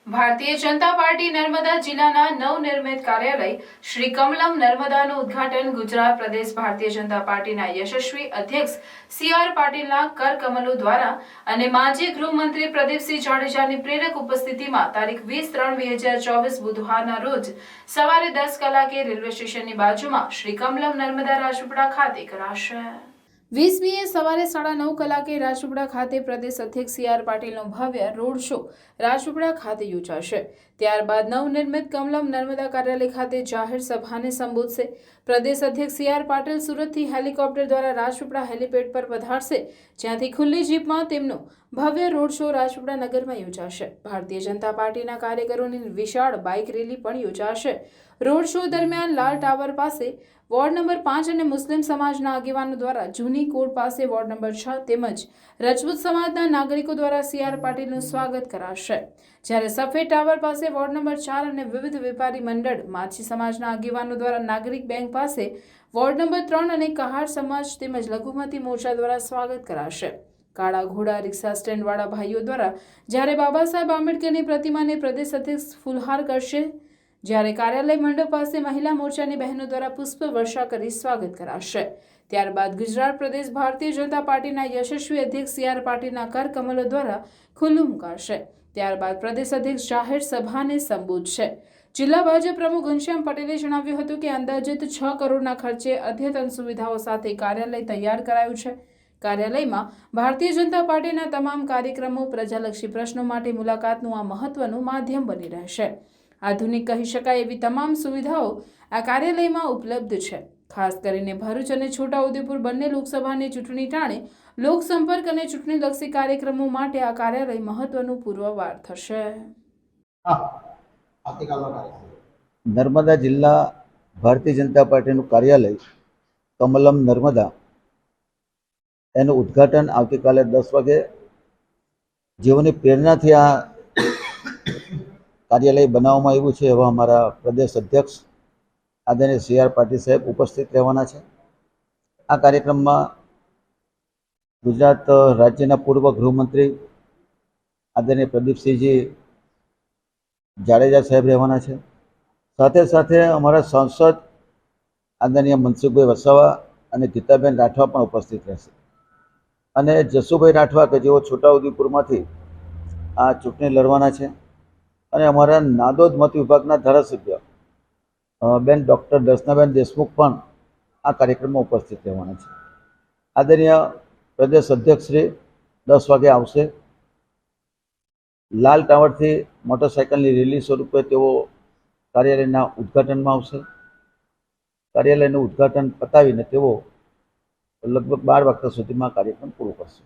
Bharatiya Janata party Narmada જિલ્લાના નવનિર્મિત કાર્યાલય શ્રી કમલમ નર્મદાનું ઉદ્ઘાટન ગુજરાત પ્રદેશ ભારતીય જનતા પાર્ટીના યશસ્વી અધ્યક્ષ સી.આર. પાટીલના કરકમલો દ્વારા અને માજી ગૃહમંત્રી પ્રદીપસિંહ જાડેજાની પ્રેરક ઉપસ્થિતિમાં તારીખ 20-3-2024 બુધવારના રોજ સવારે 10 કલાકે રેલવે સ્ટેશનની બાજુમાં શ્રી કમલમ નર્મદા રાજપીપળા ખાતે કરાશે। 20મીએ સવારે 9:30 કલાકે રાજપીપળા ખાતે પ્રદેશ અધ્યક્ષ સી.આર. પાટીલનો ભવ્ય રોડ શો રાજપીપળા ખાતે યોજાશે। ત્યારબાદ નવનિર્મિત કમલમ નર્મદા કાર્યાલય ખાતે જાહેર સભાને સંબોધશે। પ્રદેશ અધ્યક્ષ સી.આર. પાટીલ સુરતથી હેલિકોપ્ટર દ્વારા રાજપીપળા હેલિપેડ પર પધારશે, જ્યાંથી ખુલ્લી જીપમાં તેમનો ભવ્ય રોડ શો રાજપીપળા નગરમાં યોજાશે। ભારતીય જનતા પાર્ટીના કાર્યકરોની વિશાળ બાઇક રેલી પણ યોજાશે। રોડ શો દરમિયાન લાલ ટાવર પાસે વોર્ડ નંબર 5 અને મુસ્લિમ સમાજના આગેવાનો દ્વારા જૂની કોર્ટ પાસે વોર્ડ નંબર 6 તેમજ રજપૂત સમાજના નાગરિકો દ્વારા સી.આર. પાટીલનું સ્વાગત કરાશે, જ્યારે સફેદ ટાવર પાસે વોર્ડ નંબર 4 અને વિવિધ વેપારી મંડળ માછી સમાજના આગેવાનો દ્વારા નાગરિક બેંક પાસે વોર્ડ નંબર 3 અને કહાર સમાજ તેમજ લઘુમતી મોરચા દ્વારા સ્વાગત કરાશે। કાળા ઘોડા રિક્ષા સ્ટેન્ડવાળા ભાઈઓ દ્વારા જ્યારે બાબા સાહેબ આંબેડકરની પ્રતિમાને પ્રદેશ અધ્યક્ષ ફુલહાર કરશે, જ્યારે કાર્યાલય મંડપ પાસે મહિલા મોરચાની બહેનો દ્વારા પુષ્પ વર્ષા કરી સ્વાગત કરાશે। ત્યારબાદ ગુજરાત પ્રદેશ ભારતીય જનતા પાર્ટીના યશસ્વી અધ્યક્ષ સી.આર. પાટીલના કરકમલો દ્વારા ખુલ્લું મુકાશે। ત્યારબાદ પ્રદેશ અધ્યક્ષ જાહેર સભાને સંબોધશે। જિલ્લા ભાજપ પ્રમુખ ઘનશ્યામ પટેલે જણાવ્યું હતું કે અંદાજિત 6 કરોડના ખર્ચે અદ્યતન સુવિધાઓ સાથે કાર્યાલય તૈયાર કરાયું છે। કાર્યાલયમાં ભારતીય જનતા પાર્ટીના તમામ કાર્યક્રમો પ્રજાલક્ષી પ્રશ્નો માટે મુલાકાતનું આ મહત્વનું માધ્યમ બની રહેશે। આધુનિક કહી શકાય એવી તમામ સુવિધાઓ આ કાર્યાલયમાં ઉપલબ્ધ છે। ખાસ કરીને ભરૂચ અને છોટાઉદેપુર બંને લોકસભાની ચૂંટણી ટાણે લોકસંપર્ક અને ચૂંટણીલક્ષી કાર્યક્રમો માટે આ કાર્યાલય મહત્વનું પૂર્વવાર થશે। નર્મદા જિલ્લા ભારતીય જનતા પાર્ટીનું કાર્યાલય કમલમ નર્મદા એનું ઉદ્ઘાટન આવતીકાલે 10 વાગે જેઓની પ્રેરણાથી આ કાર્યાલય બનાવવામાં આવ્યું છે એવા અમારા પ્રદેશ અધ્યક્ષ આદરણીય સી.આર. પાટીલ સાહેબ ઉપસ્થિત રહેવાના છે। આ કાર્યક્રમમાં ગુજરાત રાજ્યના પૂર્વ ગૃહમંત્રી આદરણીય પ્રદીપસિંહજી જાડેજા સાહેબ રહેવાના છે। સાથે સાથે અમારા સાંસદ આદરણીય મનસુખભાઈ વસાવા અને ગીતાબેન રાઠવા પણ ઉપસ્થિત રહેશે, અને જસુભાઈ રાઠવા કે જેઓ છોટાઉદેપુરમાંથી આ ચૂંટણી લડવાના છે, અને અમારા નાદોદ મત વિભાગના ધારાસભ્ય બેન ડૉક્ટર દર્શનાબેન દેશમુખ પણ આ કાર્યક્રમમાં ઉપસ્થિત રહેવાના છે। આદરણીય પ્રદેશ અધ્યક્ષશ્રી 10 વાગે આવશે। લાલ ટાવરથી મોટરસાઇકલની રેલી સ્વરૂપે તેઓ કાર્યાલયના ઉદ્ઘાટનમાં આવશે। કાર્યાલયનું ઉદ્ઘાટન પતાવીને તેઓ લગભગ 12 વાગ્યા સુધીમાં કાર્યક્રમ પૂરો કરશે।